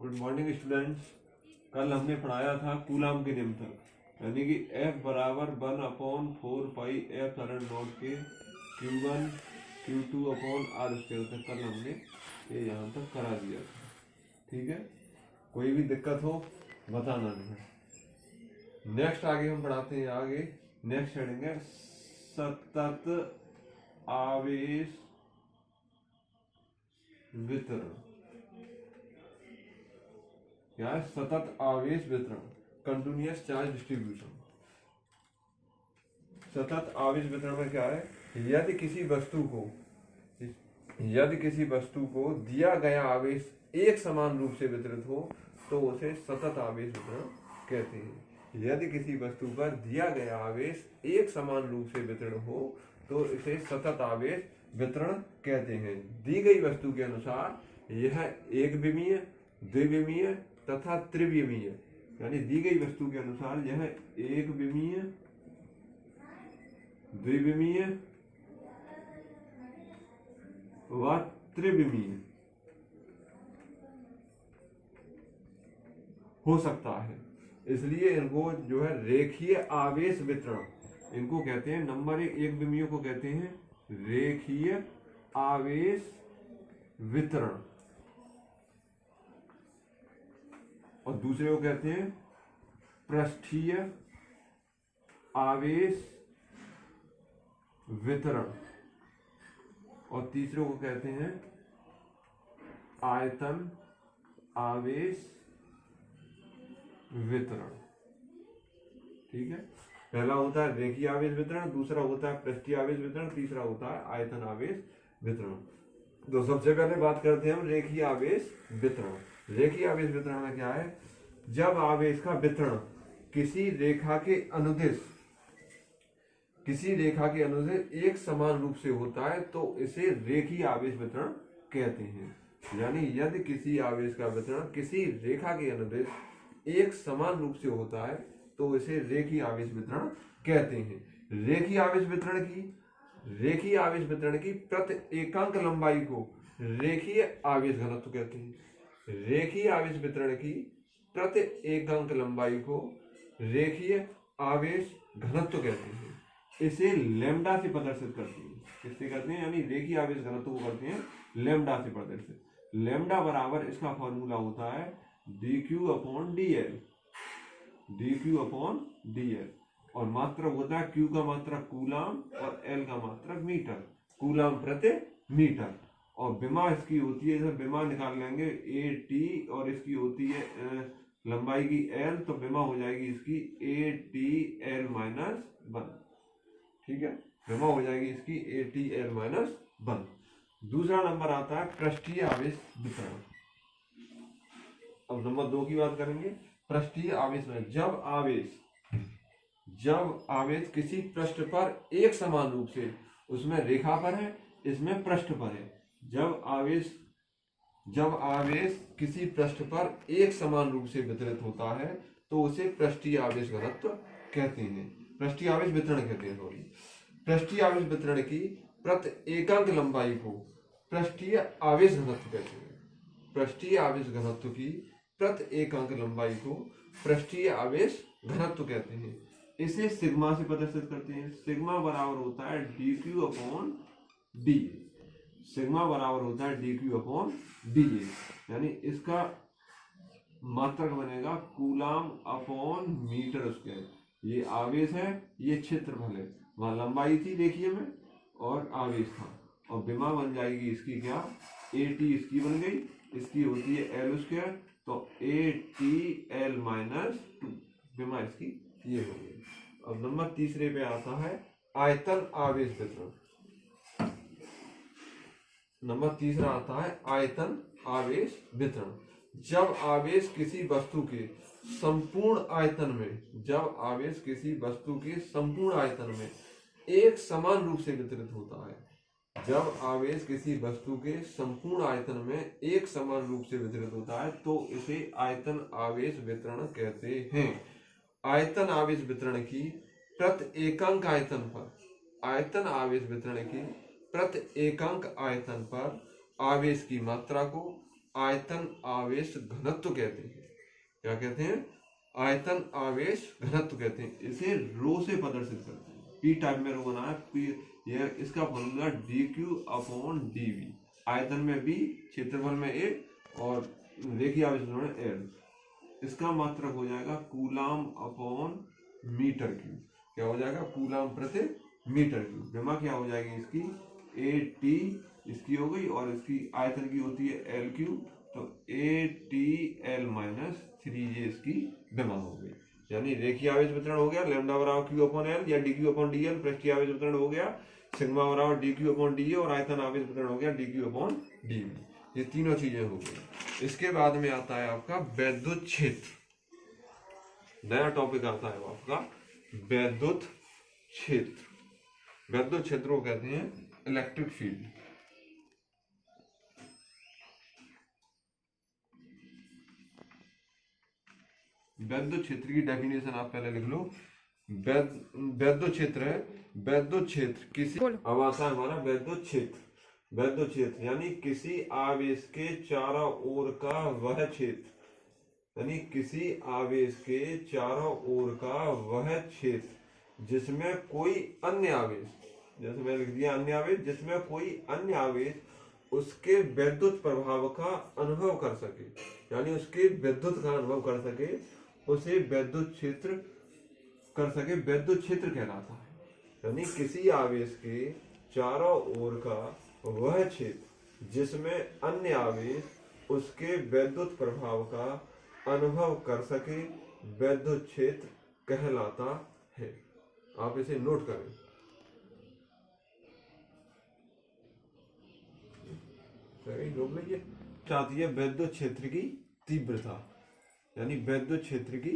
Good morning students. कल हमने पढ़ाया था कूलाम के नियम तक, यानी कि F बराबर 1/4 पाई F नॉट के Q1 Q2 upon R square तक कल हमने ये यहाँ तक करा दिया था। ठीक है, कोई भी दिक्कत हो बताना नहीं। नेक्स्ट आगे हम पढ़ाते हैं। आगे नेक्स्ट हेडिंग है सतत आवेश वितरण। क्या है? सतत आवेश वितरण, कंटिन्यूअस चार्ज डिस्ट्रीब्यूशन। सतत आवेश वितरण में क्या है? यदि किसी वस्तु को दिया गया आवेश एक समान रूप से वितरित हो तो उसे सतत आवेश वितरण कहते हैं। यदि किसी वस्तु पर दिया गया आवेश एक समान रूप से वितरण हो तो इसे सतत आवेश वितरण कहते हैं। दी गई वस्तु के अनुसार यह एक विमीय, द्विविमीय तथा त्रिविमीय, यानी दी गई वस्तु के अनुसार यह एक विमीय, द्विविमीय व त्रिविमीय हो सकता है। इसलिए इनको जो है रेखीय आवेश वितरण इनको कहते हैं। नंबर एक विमीय को कहते हैं रेखीय आवेश वितरण और दूसरे को कहते हैं पृष्ठीय आवेश वितरण और तीसरे को कहते हैं आयतन आवेश वितरण। ठीक है, पहला होता है रेखीय आवेश वितरण, दूसरा होता है पृष्ठीय आवेश वितरण, तीसरा होता है आयतन आवेश वितरण। तो सबसे पहले बात करते हैं हम रेखीय आवेश वितरण। रेखीय आवेश वितरण में क्या है? जब आवेश का वितरण किसी रेखा के अनुदिश एक समान रूप से होता है तो इसे रेखीय आवेश वितरण कहते हैं। यानी यदि किसी आवेश का वितरण किसी रेखा के अनुदिश एक समान रूप से होता है तो इसे रेखीय आवेश वितरण कहते हैं। रेखीय आवेश वितरण की प्रति एकांक लंबाई को रेखीय आवेश घनत्व कहते हैं। रेखीय आवेश वितरण की प्रति एकांक लंबाई को रेखीय आवेश घनत्व कहते हैं। इसे लैम्डा से प्रदर्शित करते हैं। किससे करते हैं? यानी रेखीय आवेश घनत्व को करते हैं लैम्डा से प्रदर्शित। लैम्डा बराबर इसका फॉर्मूला होता है dq अपॉन dl और मात्रक होता है q का मात्रक कूलाम और l का मात्रक मीटर, कूलाम प्रति मीटर। और विमा इसकी होती है, जब विमा निकाल लेंगे at और इसकी होती है लंबाई की l, तो विमा हो जाएगी इसकी ATL-1। ठीक है, विमा हो जाएगी इसकी ATL-1। दूसरा नंबर आता है पृष्ठीय आवेश वितरण। अब नंबर 2 की बात करेंगे। पृष्ठीय आवेश में जब आवेश किसी पृष्ठ पर एक समान रूप से, उसमें रेखा पर है, इसमें पृष्ठ पर है, जब आवेश किसी पृष्ठ पर एक समान रूप से वितरित होता है तो उसे पृष्ठीय आवेश घनत्व कहते हैं, पृष्ठीय आवेश वितरण कहते हैं। पृष्ठीय आवेश वितरण की प्रति एकांक लंबाई को पृष्ठीय आवेश घनत्व कहते हैं। पृष्ठीय आवेश घनत्व की प्रति एकांक लंबाई को पृष्ठीय आवेश घनत्व कहते हैं। इसे सिग्मा से प्रदर्शित करते हैं। सिग्मा बराबर होता है dq अपॉन डी। सिग्मा बराबर होता है dq अपॉन डी, यानी इसका मात्रक बनेगा कूलाम अपॉन मीटर स्क्वायर। ये आवेश है, ये क्षेत्रफल है, वहां लंबाई थी देखिए में और आवेश था, और विमा बन जाएगी इसकी क्या? AT इसकी बन गई, इसकी होती है L स्क्वायर, तो ATL-2 विमा इसकी ये हो गई। अब नंबर तीसरे पे आता है आयतन आवेश वितरण। नंबर तीसरा आता है आयतन आवेश वितरण। जब आवेश किसी वस्तु के संपूर्ण आयतन में एक समान रूप से वितरित होता है, जब आवेश किसी वस्तु के संपूर्ण आयतन में एक समान रूप से वितरित होता है तो इसे आयतन आवेश वितरण कहते हैं। आयतन आवेश वितरण की प्रति एकांक आयतन पर आवेश की मात्रा को आयतन आवेश घनत्व कहते हैं। क्या कहते हैं? आयतन आवेश घनत्व कहते हैं। इसे रो से प्रदर्शित करते हैं। पी टाइप में रो बना है, पी, ये इसका फॉर्मूला dq/dv। आयतन में b, क्षेत्रफल में a और रेखीय आवेश में l। इसका मात्रक हो जाएगा कूलाम अपॉन मीटर क्यूब। क्या हो जाएगा? कूलाम प्रति मीटर क्यूब। विमा क्या हो जाएगी इसकी? AT इसकी हो गई और इसकी आयतन की होती है L क्यूब, तो ATL-3J इसकी विमा हो गई। यानी रेखीय आवेश वितरण हो गया लैम्डा बराबर Q/L या dQ/dL। पृष्ठीय आवेश वितरण हो गया सिग्मा बराबर dQ/dA और आयतन आवेश वितरण हो गया dQ/dV। ये तीनों चीजें हो गई। इसके बाद में आता है आपका वैद्युत क्षेत्र। नया टॉपिक आता है आपका वैद्युत क्षेत्र। वैद्युत क्षेत्र को कहते हैं इलेक्ट्रिक फील्ड। वैद्युत क्षेत्र की डेफिनेशन आप पहले लिख लो। वैद्युत क्षेत्र है, वैद्युत क्षेत्र किसी, अब आता है हमारा वैद्युत क्षेत्र। वैद्युत क्षेत्र यानी किसी आवेश के चारों ओर का वह क्षेत्र, यानी किसी आवेश के चारों ओर का वह क्षेत्र जिसमें कोई अन्य आवेश, जैसे मैंने लिख दिया अन्य आवेश, जिसमें कोई अन्य आवेश उसके विद्युत प्रभाव का अनुभव कर सके, यानी उसके विद्युत का अनुभव कर सके, उसे वैद्युत क्षेत्र कर सके, वैद्युत क्षेत्र कहलाता है। यानी किसी आवेश के चारों ओर का वह क्षेत्र जिसमें अन्य आवेश उसके विद्युत प्रभाव का अनुभव कर सके, वैद्युत क्षेत्र कहलाता है। आप इसे नोट करें। रोक लीजिए। चाहती है वैद्युत क्षेत्र की तीव्रता, यानी वैद्युत क्षेत्र की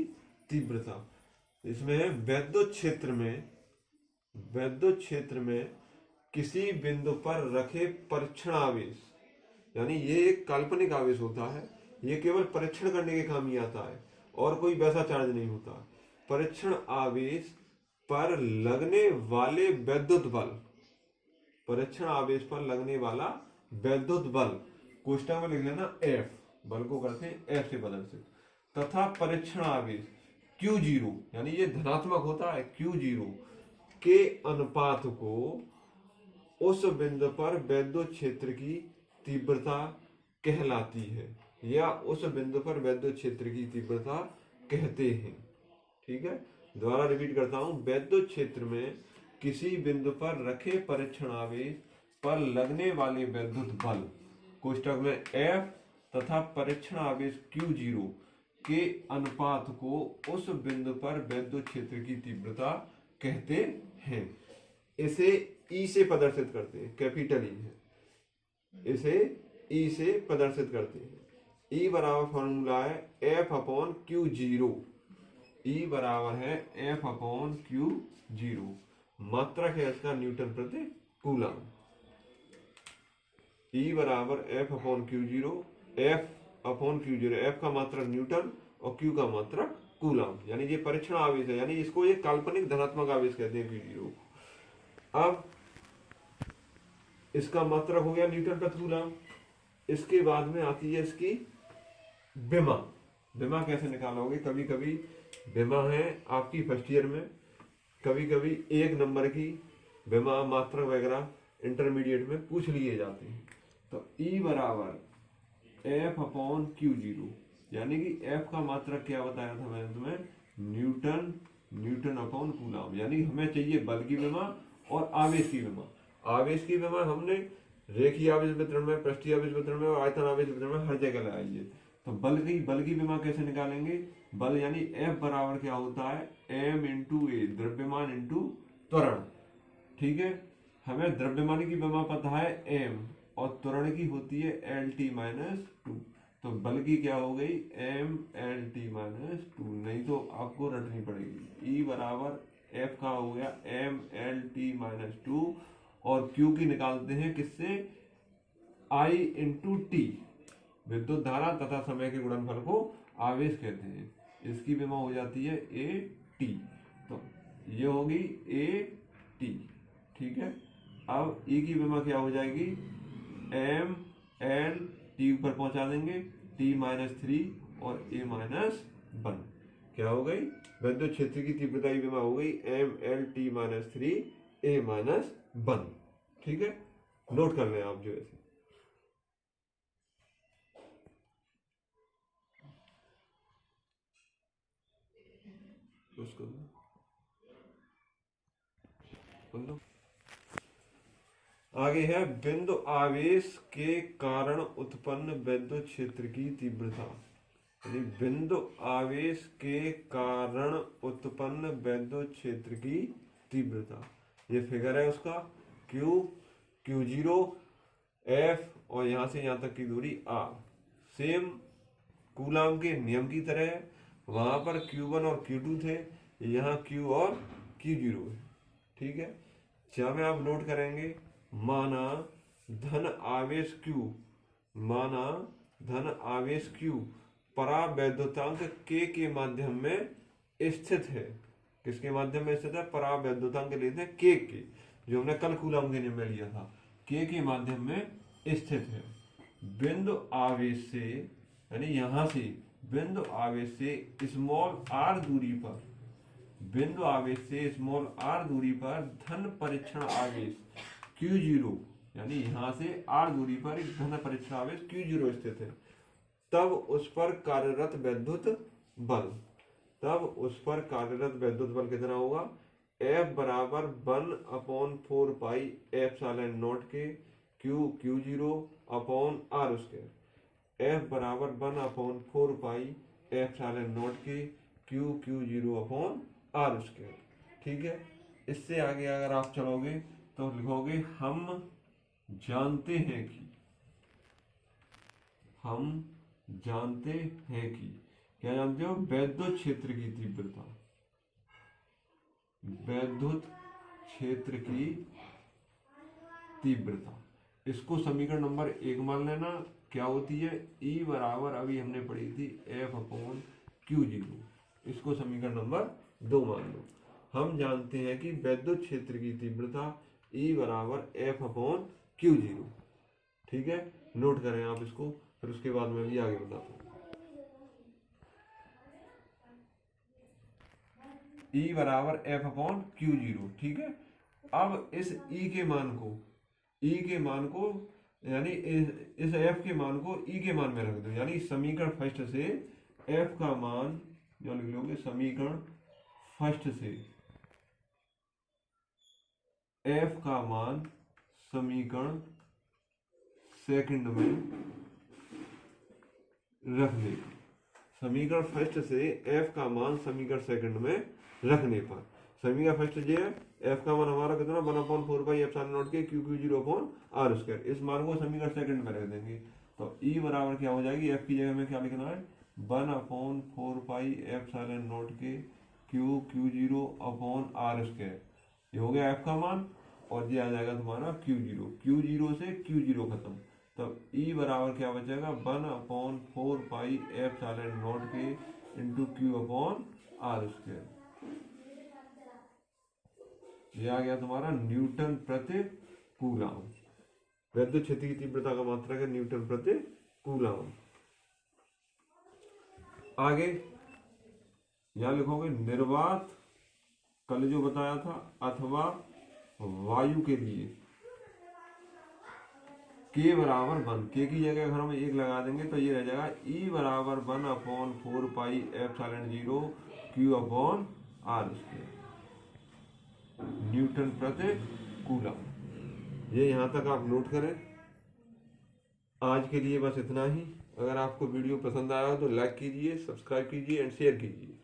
तीव्रता। इसमें वैद्युत क्षेत्र में किसी बिंदु पर रखे परीक्षण आवेश, यानी ये एक काल्पनिक आवेश होता है, ये केवल परीक्षण करने के काम ही आता है और कोई वैसा चार्ज नहीं होता। परीक्षण आवेश पर लगने वाले विद्युत बल, परीक्षण आवेश पर लगने वाला विद्युत बल, कोष्ठक में लिख लेना F, बल को करते हैं F से प्रदर्शित, तथा परीक्षण आवेश Q0, यानी ये धनात्मक होता है, Q0 के अनुपात को उस बिंदु पर वैद्युत क्षेत्र की तीव्रता कहलाती है, या उस बिंदु पर वैद्युत क्षेत्र की तीव्रता कहते हैं। ठीक है, दोबारा रिपीट करता हूं। वैद्युत क्षेत्र में किसी बिंदु पर रखे परीक्षण आवेश पर लगने वाले विद्युत बल, कोष्ठक में F, तथा परीक्षण आवेश Q0 के अनुपात को उस बिंदु पर वैद्युत क्षेत्र की तीव्रता कहते हैं। इसे E से प्रदर्शित करते हैं, कैपिटल E है, इसे E से प्रदर्शित करते हैं। E बराबर फॉर्मूला है F/Q0। E बराबर है F/Q0। मात्रक है इसका न्यूटन प्रति कूलम। E बराबर F/Q0, F/Q0, F का मात्रक न्यूटन और Q का मात्रक कूलम, यानी ये परीक्षण आवेश है, यानी इसको ये काल्पनिक धनात्मक आवेश कहते हैं Q0। अब इसका मात्रक हो गया न्यूटन प्रति कूलम। इसके बाद में आती है इसकी विमा। विमा कैसे निकालोगे? कभी कभी विमा है आपकी फर्स्ट ईयर में, कभी कभी एक नंबर की विमा मात्रक वगैरह इंटरमीडिएट में पूछ लिए जाते हैं। तो E बराबर F/Q0, यानी कि F का मात्रक क्या बताया था मैंने तुम्हें? न्यूटन/कूलम, यानी हमें चाहिए बल की विमा और आवेश की विमा। आवेश की विमा हमने रेखीय आवेश वितरण में, पृष्ठीय आवेश वितरण में और आयतन आवेश वितरण में हर जगह लगाई है। तो बल की विमा कैसे निकालेंगे? बल यानी F बराबर क्या होता है? m × a, द्रव्यमान इंटू त्वरण। ठीक है, हमें द्रव्यमान की विमा पता है m और त्वरण की होती है L-T-2। तो बल की क्या हो गई? m/L-T-2, नहीं तो आपको रटनी पड़ेगी। E बराबर F का हो गया m/L-T-2 और Q की निकालते हैं किससे? I × T, विद्युत धारा तथा समय के गुणनफल को आवेश कहते हैं। इसकी विमा हो जाती है AT, तो ये होगी AT। ठीक है, अब E की विमा क्या हो जाएगी? टी ऊपर पहुंचा देंगे, टी -3 और a -1। क्या हो गई? विद्युत क्षेत्र की तीव्रता की विमा हो गई mLT-3 a-1। ठीक है, नोट कर लें आप जो ऐसे। उसको लो। आगे है बिंदु आवेश के कारण उत्पन्न विद्युत क्षेत्र की तीव्रता। यानी बिंदु आवेश के कारण उत्पन्न विद्युत क्षेत्र की तीव्रता, ये फिगर है उसका। Q0 F और यहां से यहां तक की दूरी R। सेम कूलाम के नियम की तरह है, वहां पर Q1 और Q2 थे, यहाँ Q और Q0 है। ठीक है, जहां में आप नोट करेंगे, माना धन आवेश Q, माना धन आवेश Q परावैद्युतांक K के माध्यम में स्थित है। किसके माध्यम में स्थित है? परावैद्युतांक लेते हैं K के, जो हमने कल कूलम के नियम में लिया था। K के माध्यम में स्थित है। बिंदु आवेश से, यानी यहां से बिंदु आवेश से स्मॉल r दूरी पर, बिंदु आवेश से स्मॉल r दूरी पर धन परीक्षण आवेश Q0, यानी यहां से r दूरी पर एक धन परीक्षण आवेश Q0 स्थित है। तब उस पर कार्यरत विद्युत बल, तब उस पर कार्यरत विद्युत बल कितना होगा? F बराबर 1/4 पाई एप्सिलॉन नॉट के Q0 upon R square. F बराबर 1/4 पाई एप्सिलॉन नॉट के Q0 अपॉन R स्क्वायर। ठीक है, इससे आगे अगर आप चलोगे तो लिखोगे हम जानते हैं कि, हम जानते हैं कि, क्या जानते हो? विद्युत क्षेत्र की तीव्रता, विद्युत क्षेत्र की तीव्रता। इसको समीकरण नंबर 1 मान लेना। क्या होती है? E बराबर, अभी हमने पढ़ी थी, F/Q0। इसको समीकरण नंबर 2 मान लो। हम जानते हैं कि विद्युत क्षेत्र की तीव्रता E बराबर F/Q0। ठीक है, नोट करें आप इसको, फिर उसके बाद मैं भी आगे बताता हूँ। E बराबर F/Q0। ठीक है, अब इस E के मान को, E के मान को, यानी इस F के मान को E के मान में रख दो। यानी समीकरण फर्स्ट से F का मान जो लिख लोगे, समीकरण फर्स्ट से F का मान समीकरण सेकंड में रखने पर, समीकरण फर्स्ट से F का मान समीकरण सेकंड में रखने पर, समीकरण फर्स्ट जो है F का मान हमारा कितना? 1/4 पाई एप्सिलॉन नॉट के Q0 अपॉन R स्क्वायर। इस मान को समीकरण सेकंड में रख देंगे तो E बराबर क्या हो जाएगी? F की जगह में क्या लिखना है? 1/4 पाई एप्सिलॉन नॉट के Q0 अपॉन R स्क्वायर। ये हो गया F का मान, और ये आ जाएगा तुम्हारा Q0। Q0 से Q0 खत्म, तब E बराबर क्या बचेगा? 1/4 पाई एप्सिलॉन नॉट के into Q upon R square. ये आ गया तुम्हारा न्यूटन प्रति कूलम। विद्युत क्षेत्र की तीव्रता का मात्रक है न्यूटन प्रति कूलम। आगे यहां लिखोगे निर्वात, कल जो बताया था, अथवा वायु के लिए K बराबर 1, K की जगह अगर हम 1 लगा देंगे तो ये रह जाएगा E बराबर 1/4 pi epsilon 0 Q upon R square, Newton प्रति कूलम। ये यहाँ तक आप नोट करें। आज के लिए बस इतना ही। अगर आपको वीडियो पसंद आया हो तो लाइक कीजिए, सब्सक्राइब कीजिए एंड शेयर कीजिए।